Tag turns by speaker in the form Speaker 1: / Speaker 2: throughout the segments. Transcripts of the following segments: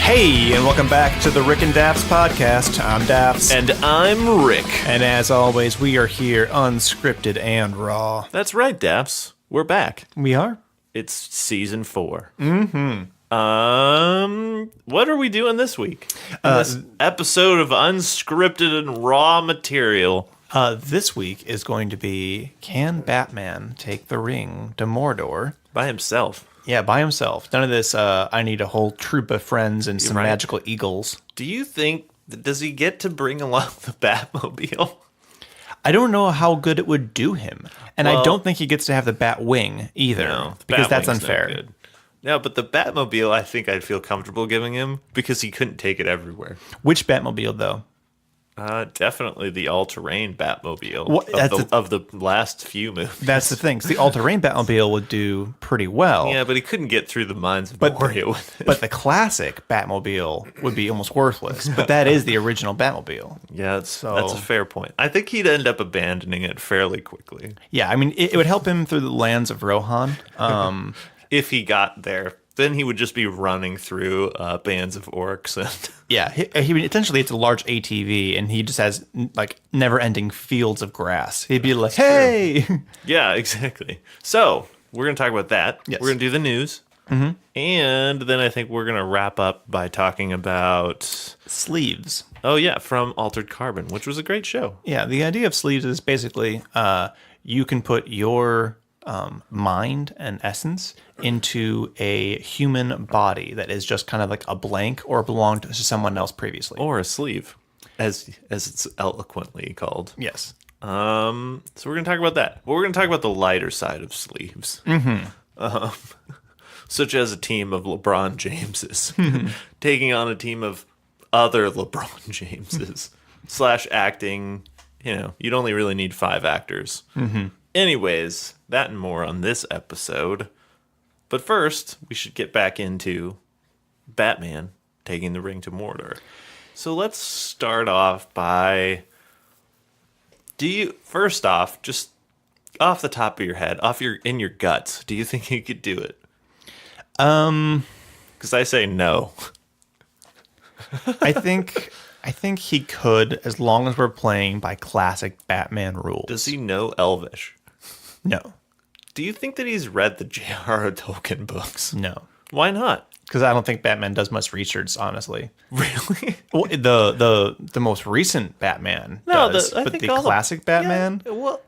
Speaker 1: Hey, and welcome back to the Rick and Daps podcast. I'm Daps.
Speaker 2: And I'm Rick.
Speaker 1: And as always, we are here unscripted and raw.
Speaker 2: That's right, Daps. We're back.
Speaker 1: We are?
Speaker 2: It's season 4.
Speaker 1: Mm-hmm.
Speaker 2: What are we doing this week? This episode of unscripted and raw material.
Speaker 1: This week is going to be, can Batman take the ring to Mordor?
Speaker 2: By himself.
Speaker 1: Yeah, by himself. None of this, I need a whole troop of friends and some
Speaker 2: Right.
Speaker 1: magical eagles.
Speaker 2: Do you think, does he get to bring along the Batmobile?
Speaker 1: I don't know how good it would do him. And I
Speaker 2: Well-
Speaker 1: don't think he gets to have the Batwing either.
Speaker 2: No, the
Speaker 1: because that's
Speaker 2: Batwing's no
Speaker 1: unfair.
Speaker 2: good. No, but the Batmobile, I think I'd feel comfortable giving him because he couldn't take it everywhere.
Speaker 1: Which Batmobile, though?
Speaker 2: Definitely the all-terrain Batmobile
Speaker 1: Well,
Speaker 2: of the last few movies.
Speaker 1: That's the thing. 'Cause the all-terrain Batmobile would do pretty well.
Speaker 2: Yeah, but he couldn't get through the mines of
Speaker 1: But-
Speaker 2: Moria with it.
Speaker 1: But the classic Batmobile would be almost worthless. But that is the original Batmobile.
Speaker 2: Yeah, that's a fair point. I think he'd end up abandoning it fairly quickly
Speaker 1: Yeah, I mean, it would help him through the lands of Rohan.
Speaker 2: if he got there. Then he would just be running through bands of orcs and
Speaker 1: Yeah, he would essentially, it's a large ATV, and he just has like never-ending fields of grass. He'd be like, "Hey!"
Speaker 2: yeah, exactly. So we're gonna talk about that.
Speaker 1: Yes.
Speaker 2: We're gonna do the news, and then I think we're gonna wrap up by talking about
Speaker 1: Sleeves.
Speaker 2: from Altered Carbon, which was a great show.
Speaker 1: Yeah, the idea of sleeves is basically you can put your mind and essence into a human body that is just kind of like a blank or belonged to someone else previously.
Speaker 2: Or a sleeve, as it's eloquently called.
Speaker 1: Yes.
Speaker 2: So we're gonna talk about that. Well, we're gonna talk about the lighter side of sleeves, such as a team of LeBron Jameses taking on a team of other LeBron Jameses / acting. You know, you'd only really need 5 actors. Anyways, that and more on this episode. But first, we should get back into Batman taking the ring to Mordor. So let's start off by... First off, just off the top of your head, in your guts, do you think he could do it? Because I say no.
Speaker 1: I think he could, as long as we're playing by classic Batman rules.
Speaker 2: Does he know Elvish?
Speaker 1: No.
Speaker 2: Do you think that he's read the J.R.R. Tolkien books?
Speaker 1: No.
Speaker 2: Why not?
Speaker 1: Because I don't think Batman does much research, honestly.
Speaker 2: Really?
Speaker 1: Well, the most recent Batman does,
Speaker 2: I
Speaker 1: but
Speaker 2: think
Speaker 1: the
Speaker 2: all
Speaker 1: classic Batman,
Speaker 2: No,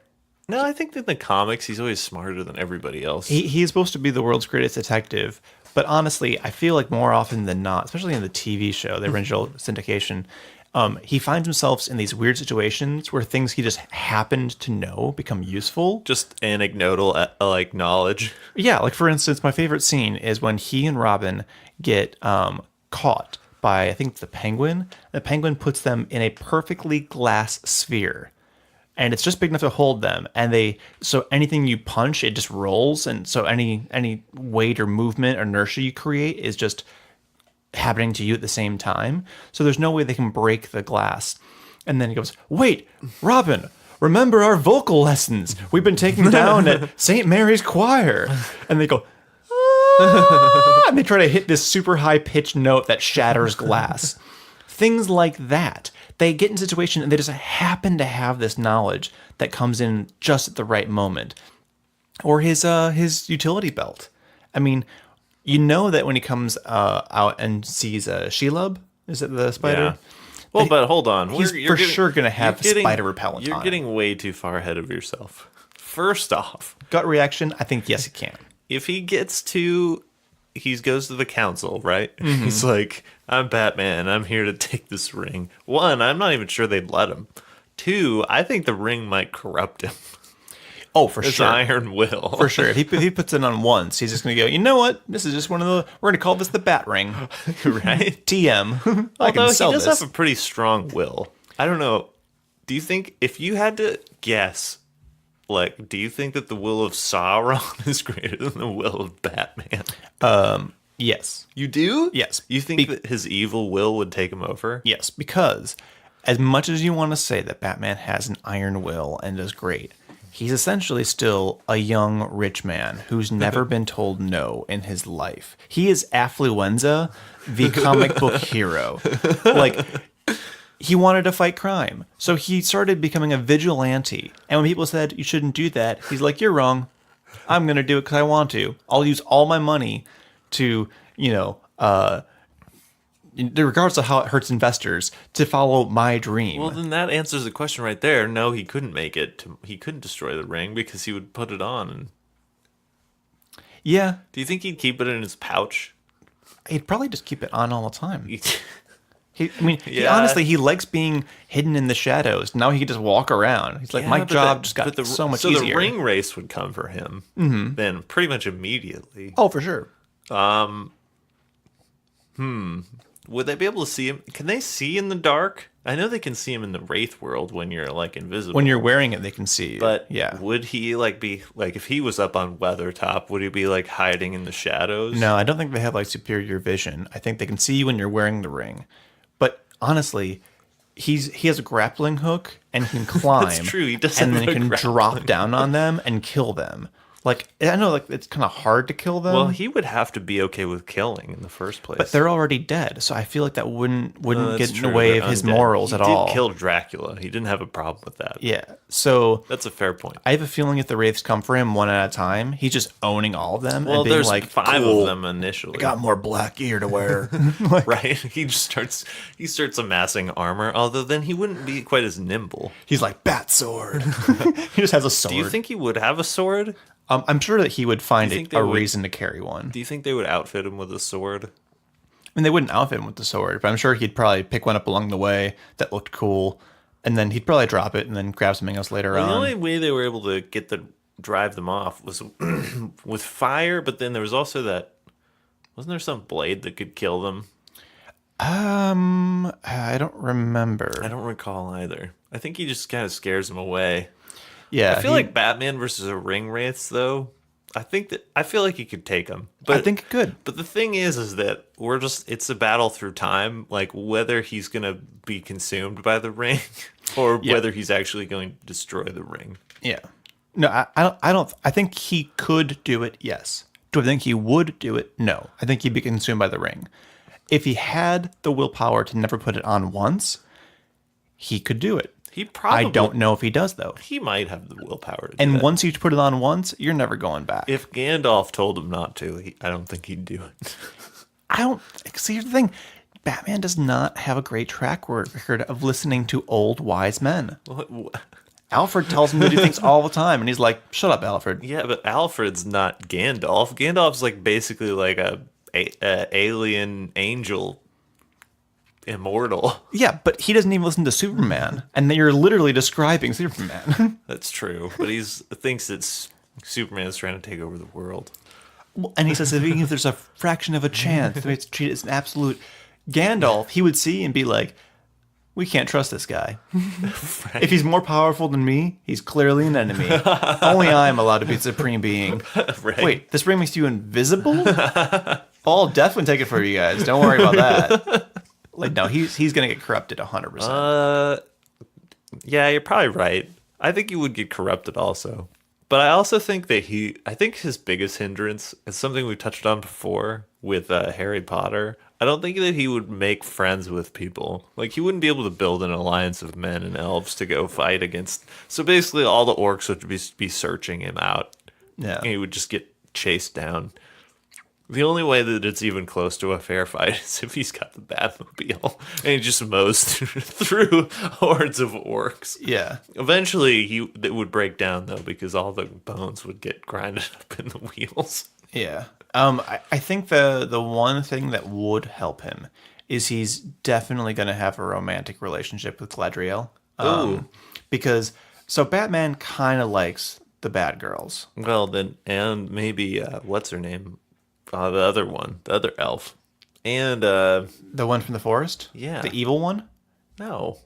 Speaker 2: I think that in the comics he's always smarter than everybody else.
Speaker 1: he's supposed to be the world's greatest detective. But honestly, I feel like more often than not, especially in the TV show, the original syndication, he finds himself in these weird situations where things he just happened to know become useful.
Speaker 2: Just anecdotal, like, knowledge.
Speaker 1: Yeah, like for instance, my favorite scene is when he and Robin get caught by, I think, the Penguin. The Penguin puts them in a perfectly glass sphere. And it's just big enough to hold them, and so anything you punch, it just rolls, and so any weight or movement or inertia you create is just happening to you at the same time. So there's no way they can break the glass. And then he goes, "Wait, Robin, remember our vocal lessons we've been taking down at St. Mary's Choir?" And they go, "Ah," and they try to hit this super high pitched note that shatters glass. Things like that. They get in a situation and they just happen to have this knowledge that comes in just at the right moment. Or his utility belt. I mean, you know that when he comes out and sees Shelob, is it the spider?
Speaker 2: Yeah. Well, but hold on.
Speaker 1: He's for sure going to have spider repellent
Speaker 2: You're
Speaker 1: on
Speaker 2: getting way too far ahead of yourself. First off,
Speaker 1: gut reaction, I think yes, he can.
Speaker 2: if he goes to the council, right? He's like, "I'm Batman. I'm here to take this ring." 1, I'm not even sure they'd let him. 2, I think the ring might corrupt him.
Speaker 1: Oh, for
Speaker 2: His
Speaker 1: sure.
Speaker 2: iron will.
Speaker 1: For sure. If he puts it on once, he's just going to go, "You know what? This is just one of we're going to call this the Batring."
Speaker 2: Right?
Speaker 1: TM. I
Speaker 2: Although
Speaker 1: can sell
Speaker 2: he does
Speaker 1: this.
Speaker 2: have a pretty strong will. I don't know. Do you think, if you had to guess, like, do you think that the will of Sauron is greater than the will of Batman?
Speaker 1: Yes.
Speaker 2: You do?
Speaker 1: Yes.
Speaker 2: You think that his evil will would take him over?
Speaker 1: Yes, because as much as you want to say that Batman has an iron will and is great, he's essentially still a young rich man who's never been told no in his life. He is Affluenza, the comic book hero. Like, he wanted to fight crime, so he started becoming a vigilante. And when people said you shouldn't do that, he's like, "You're wrong. I'm gonna do it because I want to. I'll use all my money to, regardless of how it hurts investors, to follow my dream."
Speaker 2: Well, then that answers the question right there. No, he couldn't make it. He couldn't destroy the ring because he would put it on. And
Speaker 1: Yeah,
Speaker 2: do you think he'd keep it in his pouch?
Speaker 1: he'd probably just keep it on all the time.
Speaker 2: He-
Speaker 1: He
Speaker 2: Yeah.
Speaker 1: honestly, he likes being hidden in the shadows. Now he can just walk around. He's like, my
Speaker 2: Yeah, but
Speaker 1: job
Speaker 2: that-
Speaker 1: just got
Speaker 2: but the,
Speaker 1: so much
Speaker 2: so
Speaker 1: easier.
Speaker 2: the ring race would come for him then pretty much immediately.
Speaker 1: Oh, for sure.
Speaker 2: Would they be able to see him? Can they see in the dark? I know they can see him in the Wraith world when you're like invisible.
Speaker 1: When you're wearing it, they can see you.
Speaker 2: But
Speaker 1: yeah.
Speaker 2: would he like be like if he was up on Weathertop? Would he be like hiding in the shadows?
Speaker 1: No, I don't think they have like superior vision. I think they can see you when you're wearing the ring. But honestly, he has a grappling hook and he can climb.
Speaker 2: That's true. He does
Speaker 1: and
Speaker 2: have
Speaker 1: then he
Speaker 2: a
Speaker 1: can
Speaker 2: grappling
Speaker 1: drop down on them and kill them. Like, I know, like, it's kind of hard to kill them.
Speaker 2: Well, he would have to be okay with killing in the first place.
Speaker 1: but they're already dead, so I feel like that wouldn't
Speaker 2: That's
Speaker 1: get in
Speaker 2: true.
Speaker 1: the way
Speaker 2: They're
Speaker 1: of his
Speaker 2: undead.
Speaker 1: morals
Speaker 2: he
Speaker 1: at all.
Speaker 2: He did kill Dracula. He didn't have a problem with that.
Speaker 1: Yeah. So
Speaker 2: That's a fair point.
Speaker 1: I have a feeling if the wraiths come for him one at a time, he's just owning all of them
Speaker 2: Well,
Speaker 1: and being
Speaker 2: there's
Speaker 1: like,
Speaker 2: 5
Speaker 1: "Cool,
Speaker 2: of them initially.
Speaker 1: I got more black gear to wear."
Speaker 2: Right? He starts amassing armor, although then he wouldn't be quite as nimble.
Speaker 1: He's like, "Bat sword." He just has a sword.
Speaker 2: Do you think he would have a sword?
Speaker 1: I'm sure that he would find
Speaker 2: Do you think
Speaker 1: a
Speaker 2: they would-
Speaker 1: reason to carry one.
Speaker 2: Do you think they would outfit him with a sword?
Speaker 1: I mean, they wouldn't outfit him with the sword, but I'm sure he'd probably pick one up along the way that looked cool, and then he'd probably drop it and then grab something else later
Speaker 2: Well, the
Speaker 1: on.
Speaker 2: only way they were able to drive them off was with fire, but then there was also that wasn't there some blade that could kill them?
Speaker 1: I don't remember.
Speaker 2: I don't recall either. I think he just kind of scares them away.
Speaker 1: Yeah,
Speaker 2: I feel like Batman versus a ring wraiths, though. I feel like he could take them. But
Speaker 1: I think it could.
Speaker 2: But the thing is that it's a battle through time. Like whether he's gonna be consumed by the ring, or
Speaker 1: Yeah.
Speaker 2: whether he's actually going to destroy the ring.
Speaker 1: Yeah. No, I don't. I think he could do it. Yes. Do I think he would do it? No. I think he'd be consumed by the ring. If he had the willpower to never put it on once, he could do it.
Speaker 2: He probably.
Speaker 1: I don't know if he does though.
Speaker 2: He might have the willpower to do
Speaker 1: And
Speaker 2: that.
Speaker 1: once you put it on once, you're never going back.
Speaker 2: If Gandalf told him not to, I don't think he'd do it.
Speaker 1: I don't see, here's the thing. Batman does not have a great track record of listening to old wise men. Alfred tells him to do things all the time, and he's like, "Shut up, Alfred."
Speaker 2: Yeah, but Alfred's not Gandalf. Gandalf's like basically like a alien angel, immortal.
Speaker 1: Yeah, but he doesn't even listen to Superman, and you're literally describing Superman.
Speaker 2: That's true, but he thinks that Superman is trying to take over the world.
Speaker 1: And he says, even if there's a fraction of a chance, we have to treat it as an absolute. Gandalf, he would see and be like, "We can't trust this guy.
Speaker 2: Right.
Speaker 1: If he's more powerful than me, he's clearly an enemy. Only I'm allowed to be supreme being."
Speaker 2: Right.
Speaker 1: Wait, this ring makes you invisible? I'll definitely take it for you guys. Don't worry about that. Like, no, he's gonna get corrupted 100%.
Speaker 2: Yeah, you're probably right. I think he would get corrupted also. But I also think that I think his biggest hindrance is something we touched on before with Harry Potter. I don't think that he would make friends with people. Like, he wouldn't be able to build an alliance of men and elves to go fight against. So basically, all the orcs would be searching him out.
Speaker 1: Yeah.
Speaker 2: And he would just get chased down. The only way that it's even close to a fair fight is if he's got the Batmobile and he just mows through hordes of orcs.
Speaker 1: Yeah.
Speaker 2: Eventually, it would break down, though, because all the bones would get grinded up in the wheels.
Speaker 1: Yeah. I think the one thing that would help him is he's definitely going to have a romantic relationship with Galadriel.
Speaker 2: Ooh.
Speaker 1: Because, so Batman kind of likes the bad girls.
Speaker 2: Well, then, and maybe, what's her name? The other one, the other elf. And,
Speaker 1: The one from the forest?
Speaker 2: Yeah.
Speaker 1: The evil one?
Speaker 2: no.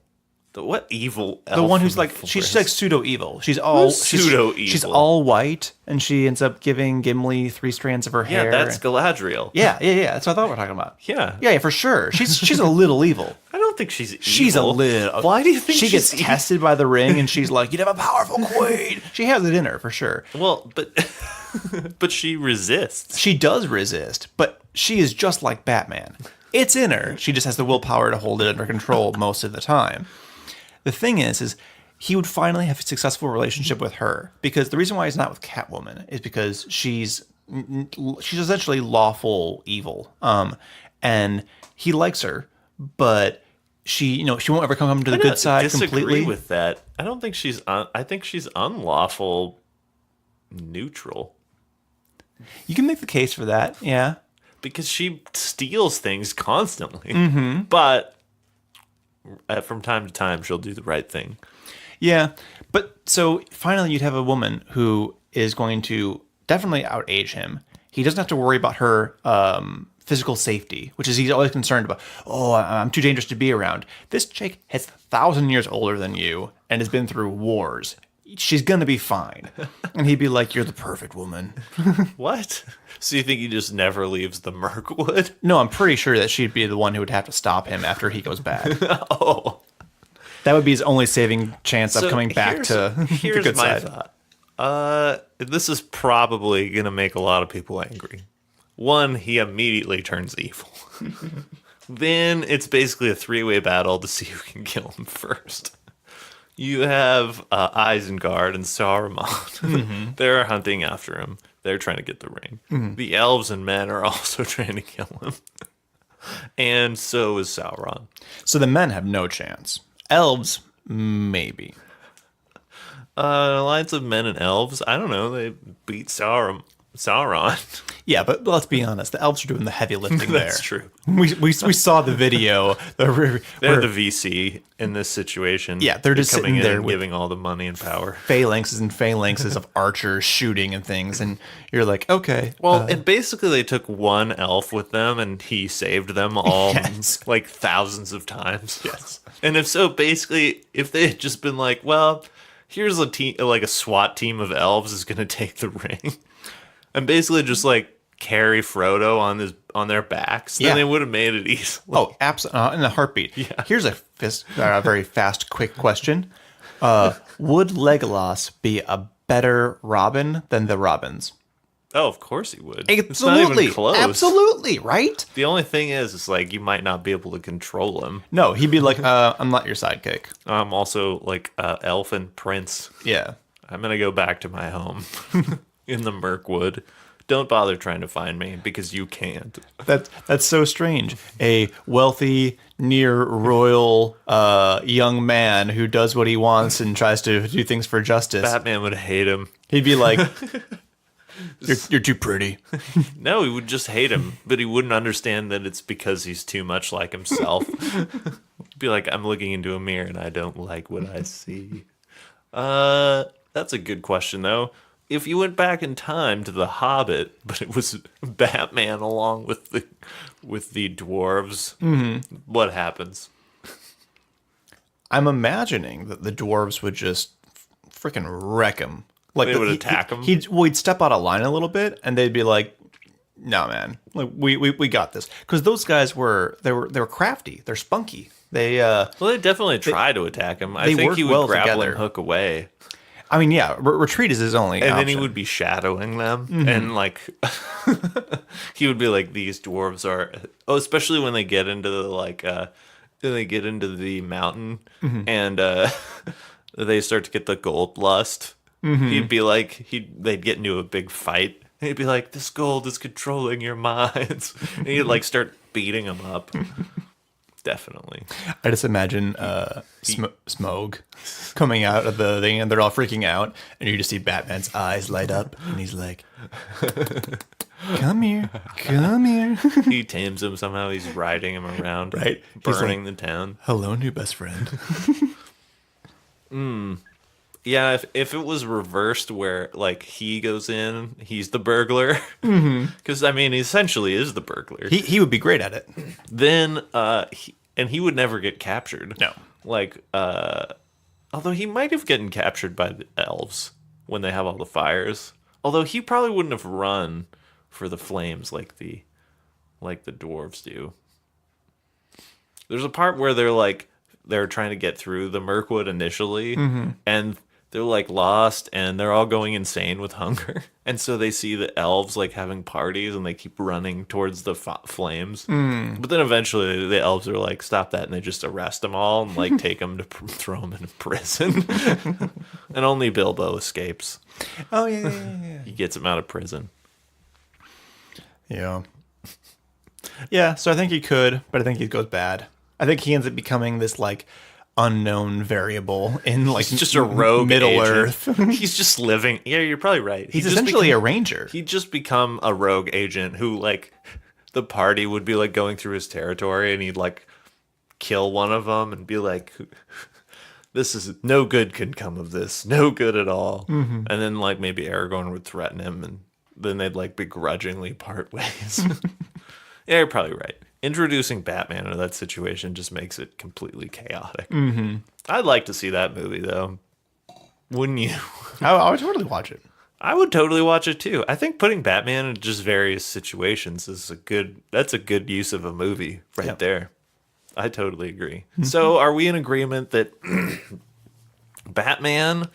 Speaker 2: What evil elf?
Speaker 1: The one who's
Speaker 2: from
Speaker 1: like,
Speaker 2: the
Speaker 1: she's
Speaker 2: forest?
Speaker 1: like pseudo-evil. She's all
Speaker 2: pseudo-evil?
Speaker 1: She's all white, and she ends up giving Gimli 3 strands of her
Speaker 2: Yeah,
Speaker 1: hair.
Speaker 2: that's Galadriel.
Speaker 1: Yeah. That's what I thought we were talking about.
Speaker 2: Yeah.
Speaker 1: Yeah, for sure. She's a little evil.
Speaker 2: I don't don't think she's evil.
Speaker 1: She's a little.
Speaker 2: Why do you think
Speaker 1: she
Speaker 2: she's
Speaker 1: gets tested by the ring and she's like, "You'd have a powerful queen." She has it in her for sure.
Speaker 2: Well, but but she resists.
Speaker 1: She does resist, but she is just like Batman. It's in her. She just has the willpower to hold it under control most of the time. The thing is he would finally have a successful relationship with her, because the reason why he's not with Catwoman is because she's essentially lawful evil. And he likes her, but she won't ever come to the good side
Speaker 2: disagree
Speaker 1: completely.
Speaker 2: with that. I don't think she's. I think she's unlawful neutral.
Speaker 1: You can make the case for that, yeah.
Speaker 2: Because she steals things constantly.
Speaker 1: Mm-hmm.
Speaker 2: But from time to time, she'll do the right thing.
Speaker 1: Yeah, but so finally you'd have a woman who is going to definitely outage him. He doesn't have to worry about her physical safety, which is he's always concerned about. Oh, I'm too dangerous to be around. This chick is 1,000 years older than you and has been through wars. She's gonna be fine. And he'd be like, "You're the perfect woman."
Speaker 2: What? So you think he just never leaves the Mirkwood?
Speaker 1: No, I'm pretty sure that she'd be the one who would have to stop him after he goes bad.
Speaker 2: Oh.
Speaker 1: That would be his only saving chance of
Speaker 2: So
Speaker 1: coming back to the
Speaker 2: here's
Speaker 1: good
Speaker 2: my
Speaker 1: side.
Speaker 2: thought. This is probably going to make a lot of people angry. One, he immediately turns evil. Then it's basically a three-way battle to see who can kill him first. You have Isengard and Saruman. They're hunting after him. They're trying to get the ring. The elves and men are also trying to kill him. And so is Sauron.
Speaker 1: So the men have no chance. Elves, maybe.
Speaker 2: Alliance of men and elves, I don't know. They beat Sauron.
Speaker 1: Yeah, but let's be honest. The elves are doing the heavy lifting there.
Speaker 2: That's true.
Speaker 1: We saw the video.
Speaker 2: They're the VC in this situation.
Speaker 1: Yeah, they're just
Speaker 2: coming
Speaker 1: sitting
Speaker 2: in
Speaker 1: there
Speaker 2: and
Speaker 1: with
Speaker 2: giving all the money and power.
Speaker 1: phalanxes and phalanxes of archers shooting and things, and you're like, okay.
Speaker 2: Well, and basically they took one elf with them, and he saved them all
Speaker 1: Yes.
Speaker 2: like thousands of times.
Speaker 1: Yes.
Speaker 2: And if so, basically, if they had just been like, well, here's a team, like a SWAT team of elves is going to take the ring, and basically just like carry Frodo on their backs, then
Speaker 1: Yeah.
Speaker 2: they would have made it easily.
Speaker 1: Oh, absolutely, in a heartbeat.
Speaker 2: Yeah.
Speaker 1: Here's a very fast, quick question. Would Legolas be a better Robin than the Robins?
Speaker 2: Oh, of course he would. It's not
Speaker 1: Absolutely.
Speaker 2: even close.
Speaker 1: Absolutely, right?
Speaker 2: The only thing is like you might not be able to control him.
Speaker 1: No, he'd be like, I'm not your sidekick.
Speaker 2: I'm also like elf and prince.
Speaker 1: Yeah.
Speaker 2: I'm gonna go back to my home in the Mirkwood. Don't bother trying to find me because you can't.
Speaker 1: That's so strange. A wealthy, near royal young man who does what he wants and tries to do things for justice.
Speaker 2: Batman would hate him.
Speaker 1: He'd be like, you're too pretty.
Speaker 2: No, he would just hate him, but he wouldn't understand that it's because he's too much like himself. Be like, I'm looking into a mirror and I don't like what I see. That's a good question though. If you went back in time to The Hobbit, but it was Batman along with the dwarves, what happens?
Speaker 1: I'm imagining that the dwarves would just freaking wreck him. Like
Speaker 2: They would attack him?
Speaker 1: He'd step out of line a little bit, and they'd be like, "No, man, like we got this." Because those guys were crafty. They're spunky. They
Speaker 2: Well, they definitely try to attack him. I
Speaker 1: they
Speaker 2: think
Speaker 1: work
Speaker 2: he would
Speaker 1: well
Speaker 2: grapple
Speaker 1: together.
Speaker 2: and hook away.
Speaker 1: I mean, yeah, retreat is his only
Speaker 2: And
Speaker 1: option.
Speaker 2: then he would be shadowing them, and like he would be like, "These dwarves are." Oh, especially when they get into the mountain, and they start to get the gold lust. He'd be like, they'd get into a big fight. And he'd be like, "This gold is controlling your minds," and he'd like start beating them up. Definitely.
Speaker 1: I just imagine Smough coming out of the thing, and they're all freaking out, and you just see Batman's eyes light up, and he's like, "Come here, come here."
Speaker 2: He tames him somehow. He's riding him around,
Speaker 1: Right? He's
Speaker 2: burning the town.
Speaker 1: "Hello, new best friend."
Speaker 2: Yeah, if it was reversed where like he goes in, he's the burglar. Because I mean, he essentially is the burglar.
Speaker 1: He would be great at it.
Speaker 2: Then he would never get captured.
Speaker 1: No.
Speaker 2: Like although he might have gotten captured by the elves when they have all the fires. Although he probably wouldn't have run for the flames like the dwarves do. There's a part where they're trying to get through the Mirkwood initially, and they're like lost, and they're all going insane with hunger, and so they see the elves like having parties, and they keep running towards the flames. But then eventually the elves are like, stop that, and they just arrest them all and like take them to throw them in prison. And only Bilbo escapes.
Speaker 1: Oh yeah.
Speaker 2: He gets him out of prison.
Speaker 1: Yeah. Yeah, so I think he could, but I think he goes bad. I think he ends up becoming this like unknown variable in like
Speaker 2: He's just a rogue
Speaker 1: Middle
Speaker 2: agent.
Speaker 1: Earth.
Speaker 2: He's just living. Yeah, you're probably right.
Speaker 1: He's essentially a ranger.
Speaker 2: He'd just become a rogue agent who like the party would be like going through his territory, and he'd like kill one of them and be like, this is no good can come of this, no good at all. And then like maybe Aragorn would threaten him, and then they'd like begrudgingly part ways. Yeah, you're probably right. Introducing Batman into that situation just makes it completely chaotic. I'd like to see that movie, though. Wouldn't you?
Speaker 1: I would totally watch it.
Speaker 2: I would totally watch it, too. I think putting Batman in just various situations is that's a good use of a movie right there. I totally agree. So are we in agreement that Batman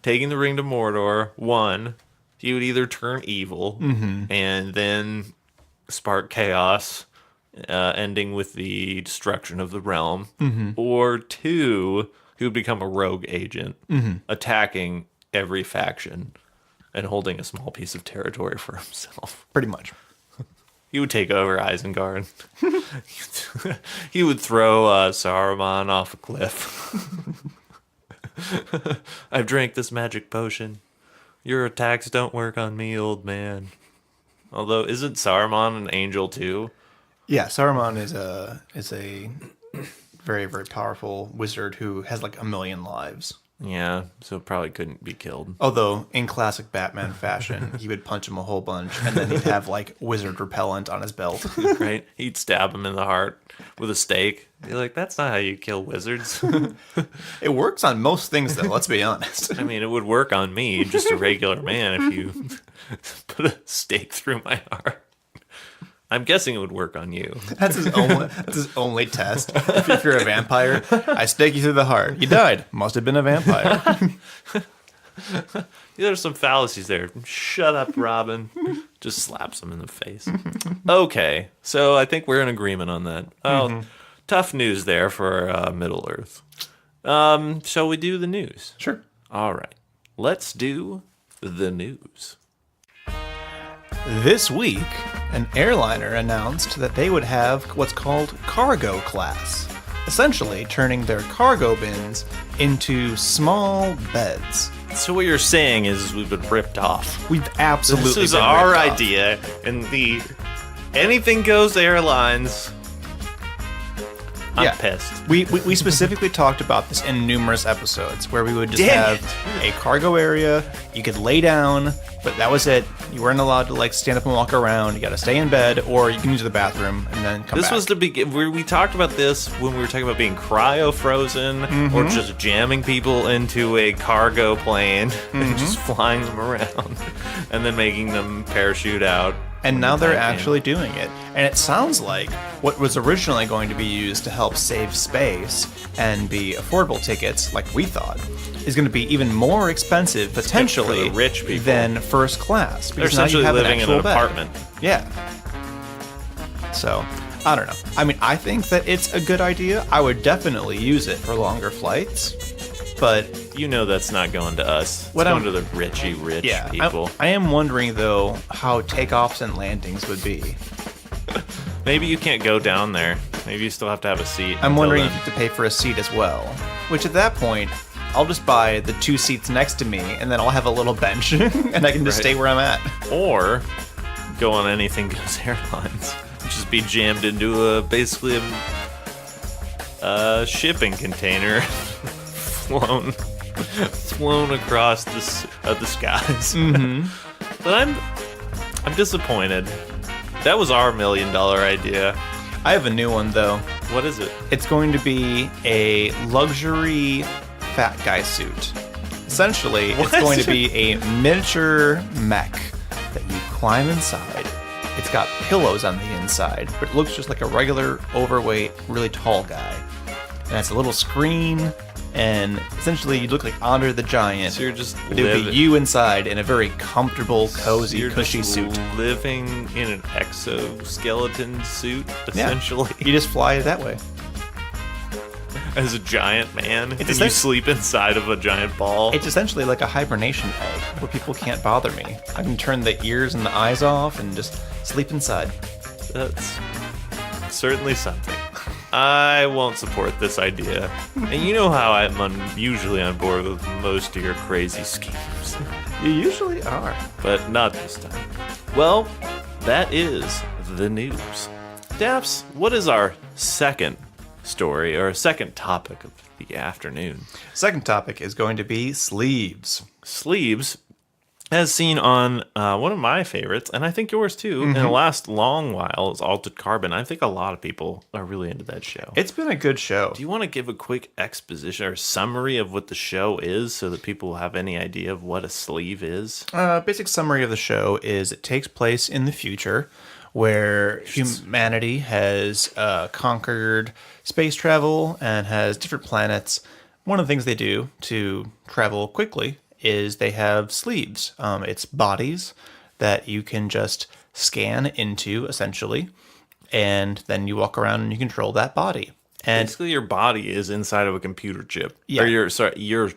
Speaker 2: taking the ring to Mordor, one, he would either turn evil and then spark chaos, ending with the destruction of the realm, or two, he would become a rogue agent, attacking every faction and holding a small piece of territory for himself.
Speaker 1: Pretty much.
Speaker 2: He would take over Isengard. He would throw Saruman off a cliff. I've drank this magic potion. Your attacks don't work on me, old man. Although, isn't Saruman an angel too?
Speaker 1: Yeah, Saruman is a very, very powerful wizard who has like 1,000,000 lives.
Speaker 2: Yeah, so probably couldn't be killed.
Speaker 1: Although, in classic Batman fashion, he would punch him a whole bunch, and then he'd have like wizard repellent on his belt.
Speaker 2: Right? He'd stab him in the heart with a stake. Be like, that's not how you kill wizards.
Speaker 1: It works on most things, though. Let's be honest.
Speaker 2: I mean, it would work on me, just a regular man, if you put a stake through my heart. I'm guessing it would work on you.
Speaker 1: That's his only test. If you're a vampire, I stake you through the heart. You died. Must have been a vampire.
Speaker 2: There's some fallacies there. Shut up, Robin. Just slaps him in the face. Okay, so I think we're in agreement on that. Oh, tough news there for Middle Earth. Shall we do the news?
Speaker 1: Sure.
Speaker 2: All right. Let's do the news.
Speaker 1: This week, an airliner announced that they would have what's called cargo class, essentially turning their cargo bins into small beds.
Speaker 2: So what you're saying is we've been ripped off.
Speaker 1: We've absolutely
Speaker 2: This is
Speaker 1: been
Speaker 2: our
Speaker 1: ripped off.
Speaker 2: idea, and the Anything Goes Airlines. I'm pissed.
Speaker 1: We specifically talked about this in numerous episodes where we would just
Speaker 2: Damn
Speaker 1: have a cargo area. You could lay down, but that was it. You weren't allowed to like stand up and walk around. You got to stay in bed, or you can use the bathroom and then come back.
Speaker 2: This was the beginning. We talked about this when we were talking about being cryo frozen or just jamming people into a cargo plane and just flying them around and then making them parachute out.
Speaker 1: And now they're actually doing it. And it sounds like what was originally going to be used to help save space and be affordable tickets, like we thought, is going to be even more expensive, potentially,
Speaker 2: for the rich people.
Speaker 1: than first class.
Speaker 2: They're
Speaker 1: because now you
Speaker 2: essentially
Speaker 1: have
Speaker 2: living in
Speaker 1: actual
Speaker 2: an
Speaker 1: bed.
Speaker 2: apartment.
Speaker 1: Yeah. So, I don't know. I mean, I think that it's a good idea. I would definitely use it for longer flights. But
Speaker 2: You know that's not going to us. It's
Speaker 1: What
Speaker 2: going
Speaker 1: I'm-
Speaker 2: to the rich people.
Speaker 1: I am wondering, though, how takeoffs and landings would be.
Speaker 2: Maybe you can't go down there. Maybe you still have to have a seat.
Speaker 1: I'm
Speaker 2: until
Speaker 1: wondering if
Speaker 2: then.
Speaker 1: you have to pay for a seat as well. Which at that point, I'll just buy the 2 seats next to me, and then I'll have a little bench, and I can just
Speaker 2: Right.
Speaker 1: stay where I'm at.
Speaker 2: Or go on Anything Goes Airlines. Just be jammed into basically a shipping container, flown across the skies. But I'm disappointed. That was our $1 million idea.
Speaker 1: I have a new one, though.
Speaker 2: What is it?
Speaker 1: It's going to be a luxury fat guy suit. Essentially,
Speaker 2: What?
Speaker 1: it's going to be a miniature mech that you climb inside. it's got pillows on the inside, but it looks just like a regular, overweight, really tall guy. And it's a little screen, and essentially you look like Andre the Giant.
Speaker 2: So you're just
Speaker 1: but it would be you inside in a very comfortable, cozy,
Speaker 2: you're
Speaker 1: cushy
Speaker 2: just
Speaker 1: suit.
Speaker 2: living in an exoskeleton suit, essentially.
Speaker 1: Yeah. You just fly it that way.
Speaker 2: As a giant man, and you
Speaker 1: essentially-
Speaker 2: sleep inside of a giant ball.
Speaker 1: It's essentially like a hibernation egg where people can't bother me. I can turn the ears and the eyes off and just sleep inside.
Speaker 2: That's certainly something. I won't support this idea. And you know how I'm usually on board with most of your crazy schemes.
Speaker 1: You usually are.
Speaker 2: But not this time. Well, that is the news. Daps, what is our second story or second topic of the afternoon?
Speaker 1: Second topic is going to be sleeves.
Speaker 2: Sleeves, as seen on one of my favorites, and I think yours too, in the last long while, is Altered Carbon. I think a lot of people are really into that show.
Speaker 1: It's been a good show.
Speaker 2: Do you want to give a quick exposition or summary of what the show is so that people have any idea of what a sleeve is?
Speaker 1: Basic summary of the show is it takes place in the future where humanity has conquered space travel and has different planets. One of the things they do to travel quickly is they have sleeves. It's bodies that you can just scan into, essentially, and then you walk around and you control that body. And
Speaker 2: Basically, your body is inside of a computer chip.
Speaker 1: Yeah.
Speaker 2: Or your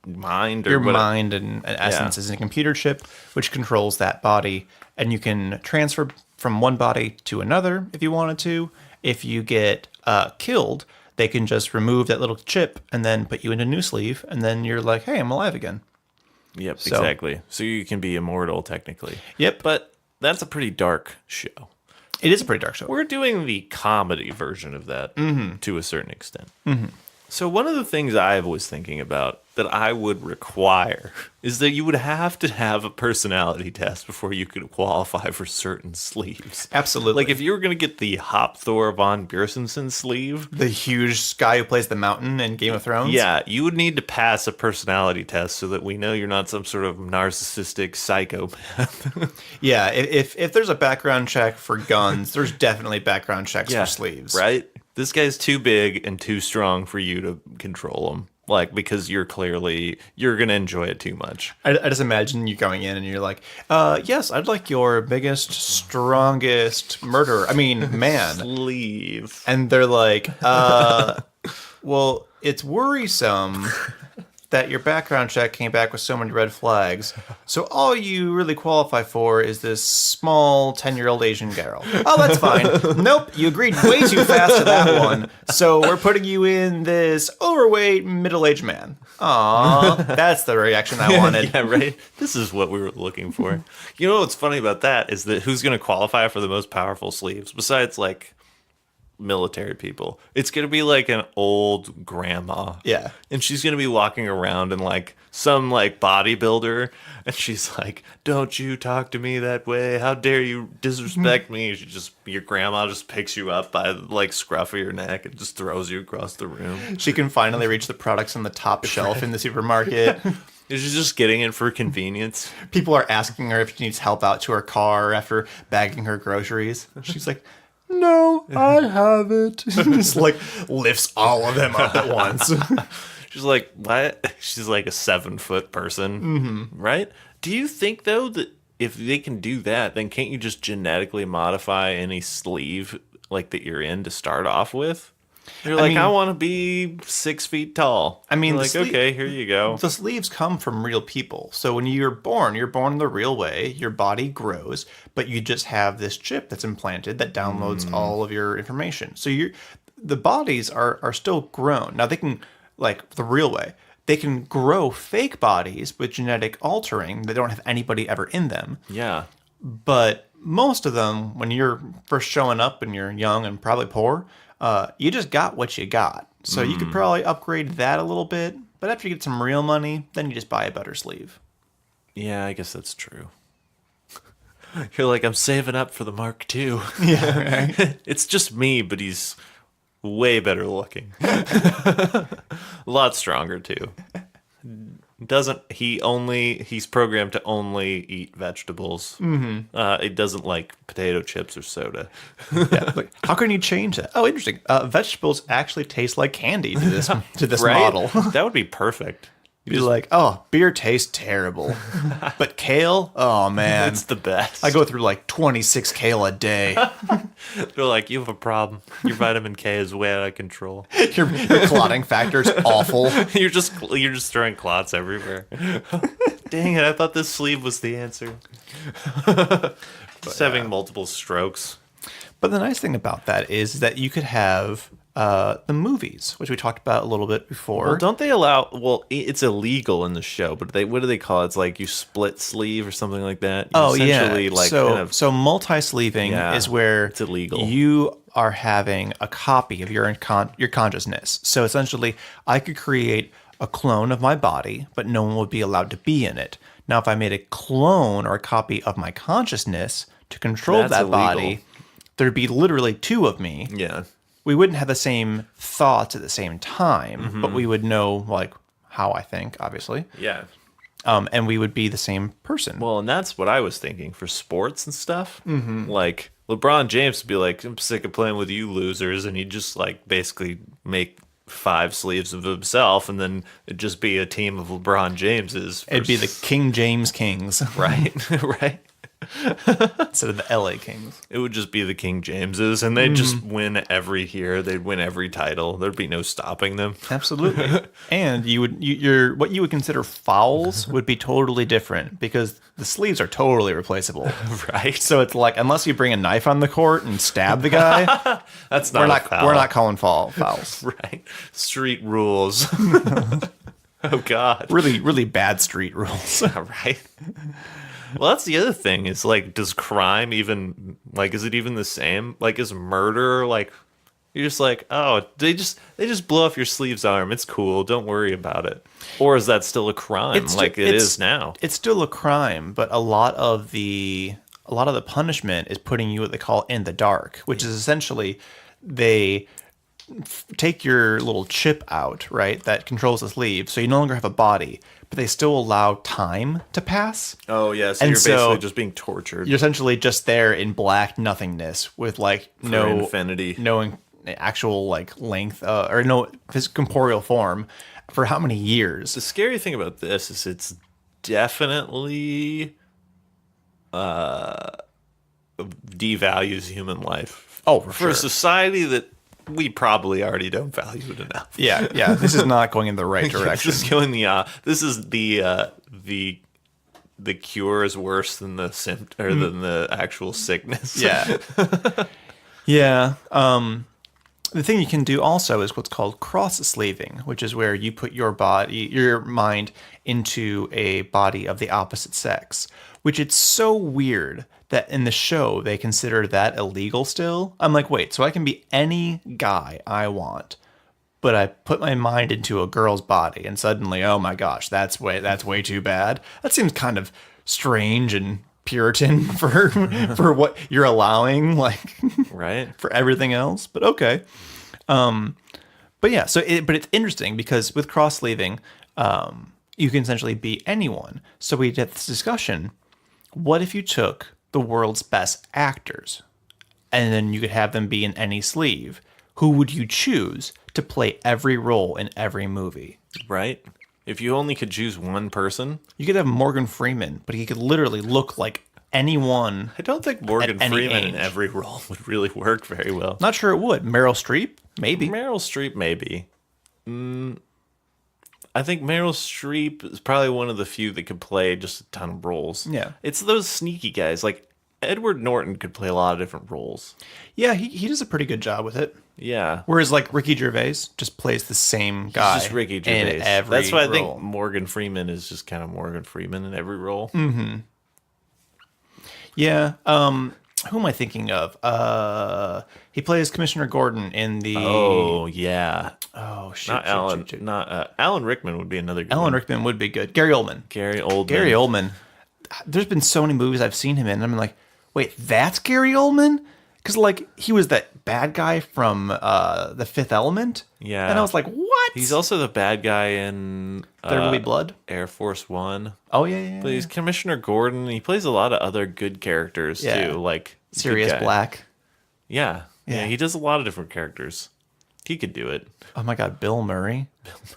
Speaker 2: mind or
Speaker 1: your
Speaker 2: whatever.
Speaker 1: mind and essence is in a computer chip, which controls that body, and you can transfer from one body to another if you wanted to. If you get killed, they can just remove that little chip and then put you in a new sleeve, and then you're like, hey, I'm alive again.
Speaker 2: Yep,
Speaker 1: So-
Speaker 2: exactly. So you can be immortal, technically.
Speaker 1: Yep.
Speaker 2: But that's a pretty dark show.
Speaker 1: It is a pretty dark show.
Speaker 2: We're doing the comedy version of that to a certain extent. So one of the things I was thinking about that I would require is that you would have to have a personality test before you could qualify for certain sleeves.
Speaker 1: Absolutely.
Speaker 2: Like if you were going to get the Hopthor von Björnsson sleeve,
Speaker 1: The huge guy who plays the mountain in Game of Thrones?
Speaker 2: yeah, you would need to pass a personality test so that we know you're not some sort of narcissistic psychopath.
Speaker 1: Yeah, if there's a background check for guns, there's definitely background checks for sleeves.
Speaker 2: Right? This guy's too big and too strong for you to control him. Like, because you're going to enjoy it too much.
Speaker 1: I just imagine you going in and you're like, yes, I'd like your biggest, strongest murderer. I mean, man.
Speaker 2: Sleeve.
Speaker 1: And they're like, well, it's worrisome that your background check came back with so many red flags. So all you really qualify for is this small 10-year-old Asian girl. Oh, that's fine. Nope, you agreed way too fast to that one. So we're putting you in this overweight middle-aged man. Aw, that's the reaction I wanted.
Speaker 2: Yeah, right? This is what we were looking for. You know what's funny about that is that who's going to qualify for the most powerful sleeves besides, like, military people? It's going to be like an old grandma.
Speaker 1: Yeah.
Speaker 2: And she's going to be walking around in like some like bodybuilder. And she's like, don't you talk to me that way. How dare you disrespect me? Your grandma just picks you up by the like scruff of your neck and just throws you across the room.
Speaker 1: She can finally reach the products on the top shelf in the supermarket.
Speaker 2: She's just getting it for convenience.
Speaker 1: People are asking her if she needs help out to her car after bagging her groceries. She's like, no, I have it. Just like lifts all of them up at once.
Speaker 2: She's like, what? She's like a 7-foot person, right? Do you think, though, that if they can do that, then can't you just genetically modify any sleeve like that you're in to start off with? You're like, I want to be 6 feet tall.
Speaker 1: I mean,
Speaker 2: You're
Speaker 1: the
Speaker 2: like,
Speaker 1: sleeve-
Speaker 2: okay, here you go.
Speaker 1: The sleeves come from real people. So when you're born the real way. Your body grows, but you just have this chip that's implanted that downloads all of your information. So the bodies are still grown. Now they can, like the real way, they can grow fake bodies with genetic altering that don't have anybody ever in them.
Speaker 2: Yeah.
Speaker 1: But most of them, when you're first showing up and you're young and probably poor, you just got what you got. So you could probably upgrade that a little bit. But after you get some real money, then you just buy a better sleeve.
Speaker 2: Yeah, I guess that's true. You're like, I'm saving up for the Mark II.
Speaker 1: Yeah, right.
Speaker 2: It's just me, but he's way better looking. A lot stronger, too. He's programmed to only eat vegetables. Mm-hmm. It doesn't like potato chips or soda.
Speaker 1: Yeah, like, how can you change that? Oh, interesting. Vegetables actually taste like candy to this
Speaker 2: Right?
Speaker 1: model.
Speaker 2: That would be perfect.
Speaker 1: Be like, oh, beer tastes terrible, but kale, oh man,
Speaker 2: It's the best.
Speaker 1: I go through like 26 kale a day.
Speaker 2: They're like, you have a problem. Your vitamin K is way out of control.
Speaker 1: Your clotting factor's awful.
Speaker 2: You're just throwing clots everywhere. Dang it! I thought this sleeve was the answer. Just having multiple strokes.
Speaker 1: But the nice thing about that is that you could have the movies, which we talked about a little bit before.
Speaker 2: Well, don't they allow? Well, it's illegal in the show, but what do they call it? It's like you split sleeve or something like that. You essentially, like
Speaker 1: so multi-sleeving is where
Speaker 2: it's illegal.
Speaker 1: You are having a copy of your consciousness. So essentially, I could create a clone of my body, but no one would be allowed to be in it. Now, if I made a clone or a copy of my consciousness to control
Speaker 2: That's
Speaker 1: that
Speaker 2: illegal.
Speaker 1: body, there'd be literally two of me.
Speaker 2: Yeah.
Speaker 1: We wouldn't have the same thoughts at the same time, but we would know like how I think, obviously.
Speaker 2: Yeah.
Speaker 1: And we would be the same person.
Speaker 2: Well, and that's what I was thinking for sports and stuff. Mm-hmm. Like LeBron James would be like, "I'm sick of playing with you losers," and he'd just like basically make 5 sleeves of himself, and then it'd just be a team of LeBron Jameses.
Speaker 1: It'd be the King James Kings,
Speaker 2: right, right.
Speaker 1: instead of the LA Kings.
Speaker 2: It would just be the King Jameses, and they'd just win every year. They'd win every title. There'd be no stopping them.
Speaker 1: Absolutely. And your what you would consider fouls would be totally different because the sleeves are totally replaceable.
Speaker 2: Right.
Speaker 1: So it's like unless you bring a knife on the court and stab the guy,
Speaker 2: That's not a foul.
Speaker 1: we're not calling fouls.
Speaker 2: Right. Street rules. Oh God.
Speaker 1: Really, really bad street rules.
Speaker 2: Right. Well, that's the other thing. Is like, does crime even like? Is it even the same? Like, is murder like? You're just like, oh, they just blow off your sleeve's arm. It's cool. Don't worry about it. Or is that still a crime? It is now.
Speaker 1: It's still a crime, but a lot of the punishment is putting you what they call in the dark, which is essentially they take your little chip out, right, that controls the sleeve, so you no longer have a body, but they still allow time to pass.
Speaker 2: Oh, yeah, so
Speaker 1: And
Speaker 2: you're
Speaker 1: so-
Speaker 2: basically just being tortured.
Speaker 1: You're essentially just there in black nothingness with like no
Speaker 2: infinity.
Speaker 1: no actual like length or no corporeal form for how many years.
Speaker 2: The scary thing about this is it's definitely devalues human life.
Speaker 1: Oh,
Speaker 2: For
Speaker 1: sure.
Speaker 2: a society that we probably already don't value it enough.
Speaker 1: Yeah. This is not going in the right direction.
Speaker 2: This is going this is the cure is worse than the than the actual sickness.
Speaker 1: Yeah. Yeah. The thing you can do also is what's called cross-sleeving, which is where you put your mind into a body of the opposite sex, which it's so weird that in the show they consider that illegal still. I'm like, wait, so I can be any guy I want, but I put my mind into a girl's body and suddenly, oh my gosh, that's way too bad. That seems kind of strange and Puritan for what you're allowing, like
Speaker 2: Right.
Speaker 1: for everything else. But okay. But yeah, but it's interesting because with cross-sleeving, you can essentially be anyone. So we had this discussion. What if you took the world's best actors and then you could have them be in any sleeve? Who would you choose to play every role in every movie?
Speaker 2: Right? If you only could choose one person,
Speaker 1: You could have Morgan Freeman, but he could literally look like anyone.
Speaker 2: I don't think Morgan
Speaker 1: At any
Speaker 2: Freeman in
Speaker 1: age.
Speaker 2: every role would really work very well.
Speaker 1: Not sure it would. Meryl Streep? Maybe.
Speaker 2: Meryl Streep, maybe. I think Meryl Streep is probably one of the few that could play just a ton of roles.
Speaker 1: Yeah.
Speaker 2: It's those sneaky guys. Like, Edward Norton could play a lot of different roles.
Speaker 1: Yeah, he does a pretty good job with it.
Speaker 2: Yeah.
Speaker 1: Whereas like Ricky Gervais just plays the same guy.
Speaker 2: Just Ricky Gervais.
Speaker 1: In every
Speaker 2: That's why I
Speaker 1: role.
Speaker 2: think Morgan Freeman is just kind of Morgan Freeman in every role.
Speaker 1: Yeah. Who am I thinking of? He plays Commissioner Gordon in the.
Speaker 2: Oh, yeah.
Speaker 1: Oh shit!
Speaker 2: Not Alan. Not Alan Rickman would be another good
Speaker 1: Alan
Speaker 2: one.
Speaker 1: Rickman would be good. Gary Oldman.
Speaker 2: Gary Oldman.
Speaker 1: Gary Oldman. There's been so many movies I've seen him in, and I'm like, wait, that's Gary Oldman? Because like he was that bad guy from The Fifth Element.
Speaker 2: Yeah.
Speaker 1: And I was like, what? What?
Speaker 2: He's also the bad guy in
Speaker 1: There Will Be Blood?
Speaker 2: Air Force One.
Speaker 1: Oh, yeah.
Speaker 2: But he's Commissioner Gordon. He plays a lot of other good characters
Speaker 1: Yeah.
Speaker 2: too, like
Speaker 1: Sirius
Speaker 2: good guy.
Speaker 1: Black.
Speaker 2: Yeah.
Speaker 1: Yeah.
Speaker 2: He does a lot of different characters. He could do it.
Speaker 1: Oh my God, Bill Murray.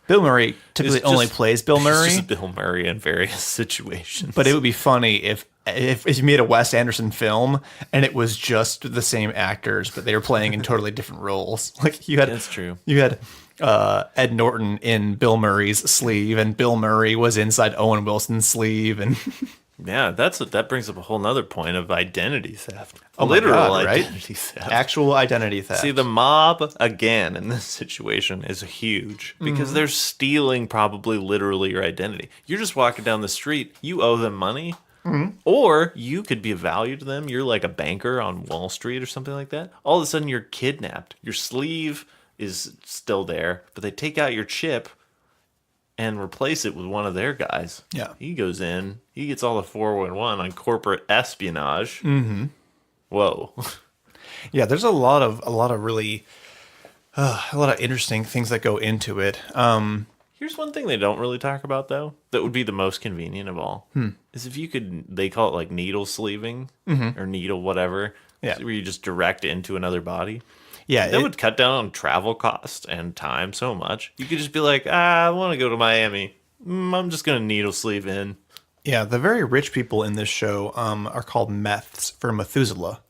Speaker 1: Bill Murray typically
Speaker 2: It's
Speaker 1: only
Speaker 2: just-
Speaker 1: plays Bill Murray.
Speaker 2: It's just Bill Murray in various situations.
Speaker 1: But it would be funny if you made a Wes Anderson film and it was just the same actors, but they were playing in totally different roles. Like you had,
Speaker 2: That's true.
Speaker 1: You had Ed Norton in Bill Murray's sleeve, and Bill Murray was inside Owen Wilson's sleeve, and
Speaker 2: Yeah, that brings up a whole nother point of identity theft.
Speaker 1: Oh my
Speaker 2: Literal
Speaker 1: God, right?
Speaker 2: identity theft.
Speaker 1: actual identity theft.
Speaker 2: See, the mob, again, in this situation is huge because they're stealing probably literally your identity. You're just walking down the street, you owe them money, or you could be of value to them. You're like a banker on Wall Street or something like that. All of a sudden, you're kidnapped. Your sleeve is still there, but they take out your chip and replace it with one of their guys.
Speaker 1: Yeah.
Speaker 2: He goes in, he gets all the 411 on corporate espionage. Mm-hmm. Whoa.
Speaker 1: Yeah, there's a lot of really a lot of interesting things that go into it.
Speaker 2: Here's one thing they don't really talk about, though, that would be the most convenient of all. Is if you could, they call it like needle sleeving or needle whatever,
Speaker 1: Yeah.
Speaker 2: where you just direct into another body.
Speaker 1: Yeah,
Speaker 2: That would cut down on travel cost and time so much. You could just be like, I want to go to Miami. I'm just going to needle sleeve in.
Speaker 1: Yeah, the very rich people in this show are called meths for Methuselah.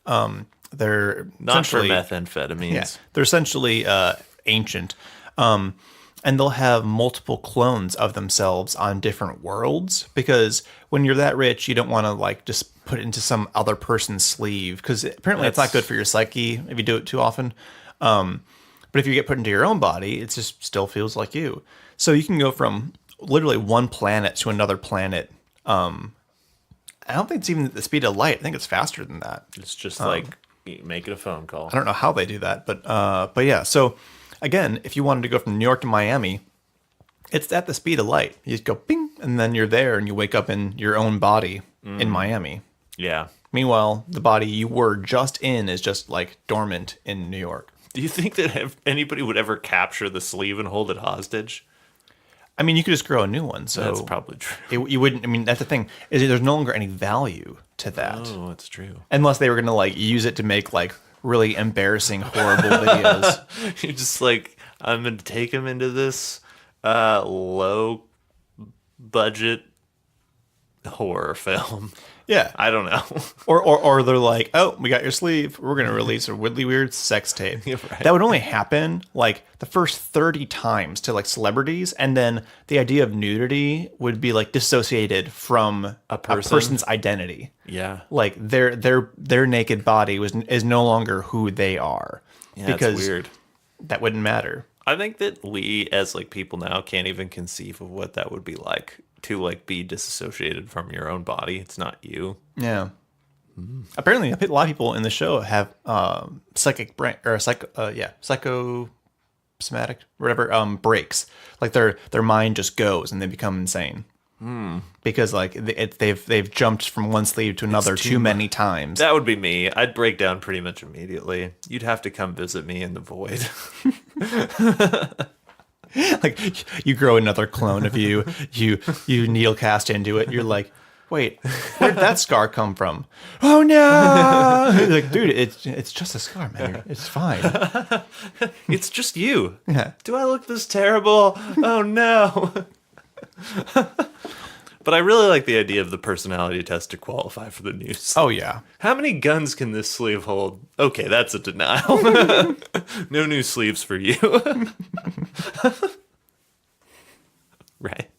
Speaker 1: They're
Speaker 2: Not for
Speaker 1: essentially-
Speaker 2: methamphetamines.
Speaker 1: Yeah, they're essentially ancient, and they'll have multiple clones of themselves on different worlds. Because when you're that rich, you don't want to like just put it into some other person's sleeve, because apparently it's not
Speaker 2: That's-
Speaker 1: good for your psyche if you do it too often. But if you get put into your own body, it just still feels like you. So you can go from literally one planet to another planet. I don't think it's even at the speed of light. I think it's faster than that.
Speaker 2: It's just like making a phone call.
Speaker 1: I don't know how they do that, but yeah. So again, if you wanted to go from New York to Miami, it's at the speed of light. You just go ping, and then you're there, and you wake up in your own body in Miami.
Speaker 2: Yeah.
Speaker 1: Meanwhile, the body you were just in is just like dormant in New York.
Speaker 2: Do you think that anybody would ever capture the sleeve and hold it hostage?
Speaker 1: I mean, you could just grow a new one. So
Speaker 2: That's probably true.
Speaker 1: you wouldn't. I mean, that's the thing, is there's no longer any value to that,
Speaker 2: Oh, that's true.
Speaker 1: unless they were gonna like use it to make like really embarrassing, horrible videos.
Speaker 2: You're just like, I'm going to take him into this low budget horror film.
Speaker 1: Yeah.
Speaker 2: I don't know.
Speaker 1: Or they're like, oh, we got your sleeve. We're gonna release a really weird sex tape.
Speaker 2: Yeah, right.
Speaker 1: That would only happen like the first 30 times to like celebrities, and then the idea of nudity would be like dissociated from a
Speaker 2: person?
Speaker 1: person's identity.
Speaker 2: Yeah.
Speaker 1: Like their naked body is no longer who they are.
Speaker 2: Yeah,
Speaker 1: because
Speaker 2: it's weird.
Speaker 1: that wouldn't matter.
Speaker 2: I think that we, as like people now, can't even conceive of what that would be like to like be disassociated from your own body. It's not you.
Speaker 1: Yeah. Apparently, a lot of people in the show have psychic brain or psychosomatic whatever breaks. Like their mind just goes and they become insane. Because like they've jumped from one sleeve to another too many times.
Speaker 2: That would be me. I'd break down pretty much immediately. You'd have to come visit me in the void.
Speaker 1: Like you grow another clone of you needle cast into it. You're like, wait, where did that scar come from? Oh no! Like, dude, it's just a scar, man. It's fine.
Speaker 2: It's just you.
Speaker 1: Yeah.
Speaker 2: Do I look this terrible? Oh no. But I really like the idea of the personality test to qualify for the news.
Speaker 1: Oh yeah.
Speaker 2: How many guns can this sleeve hold? Okay, that's a denial. No new sleeves for you. Right.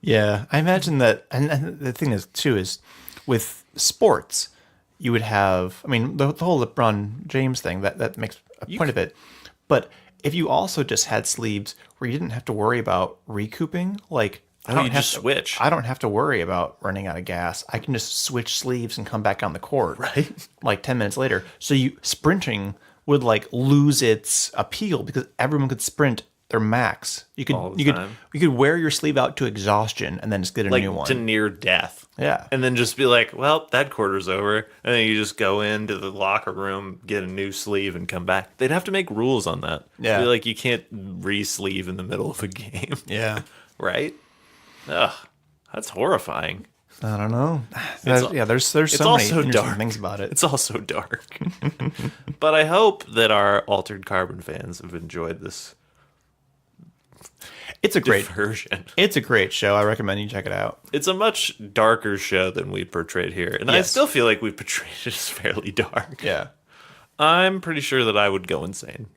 Speaker 1: Yeah, I imagine that, and the thing is too is with sports, you would have. I mean, the whole LeBron James thing that makes a point of it, but if you also just had sleeves where you didn't have to worry about recouping, like I don't
Speaker 2: you
Speaker 1: have
Speaker 2: just
Speaker 1: to
Speaker 2: switch.
Speaker 1: I don't have to worry about running out of gas. I can just switch sleeves and come back on the court,
Speaker 2: Right.
Speaker 1: like 10 minutes later. So sprinting would like lose its appeal because everyone could sprint their max. You could
Speaker 2: All the time.
Speaker 1: you could wear your sleeve out to exhaustion and then just get a
Speaker 2: Like
Speaker 1: new one.
Speaker 2: to near death.
Speaker 1: Yeah.
Speaker 2: And then just be like, well, that quarter's over. And then you just go into the locker room, get a new sleeve, and come back. They'd have to make rules on that.
Speaker 1: Yeah.
Speaker 2: Be like, you can't re-sleeve in the middle of a game.
Speaker 1: Yeah.
Speaker 2: Right? Ugh. That's horrifying.
Speaker 1: I don't know.
Speaker 2: It's-
Speaker 1: There's
Speaker 2: It's
Speaker 1: so many
Speaker 2: also
Speaker 1: interesting
Speaker 2: dark.
Speaker 1: things about it.
Speaker 2: It's also dark. But I hope that our Altered Carbon fans have enjoyed this
Speaker 1: It's a great
Speaker 2: version.
Speaker 1: It's a great show. I recommend you check it out.
Speaker 2: It's a much darker show than we portrayed here. And I
Speaker 1: Yes.
Speaker 2: still feel like we portrayed it as fairly dark.
Speaker 1: Yeah.
Speaker 2: I'm pretty sure that I would go insane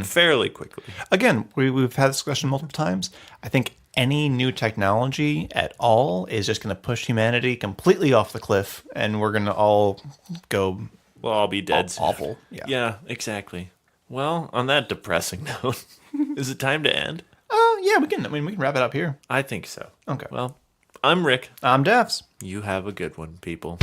Speaker 2: fairly quickly.
Speaker 1: Again, we've had this discussion multiple times. I think any new technology at all is just going to push humanity completely off the cliff, and we're going to all go
Speaker 2: Well, I'll be dead soon.
Speaker 1: awful.
Speaker 2: Yeah, exactly. Well, on that depressing note, is it time to end?
Speaker 1: Yeah, we can. I mean, we can wrap it up here.
Speaker 2: I think so.
Speaker 1: Okay.
Speaker 2: Well, I'm Rick.
Speaker 1: I'm Devs.
Speaker 2: You have a good one, people.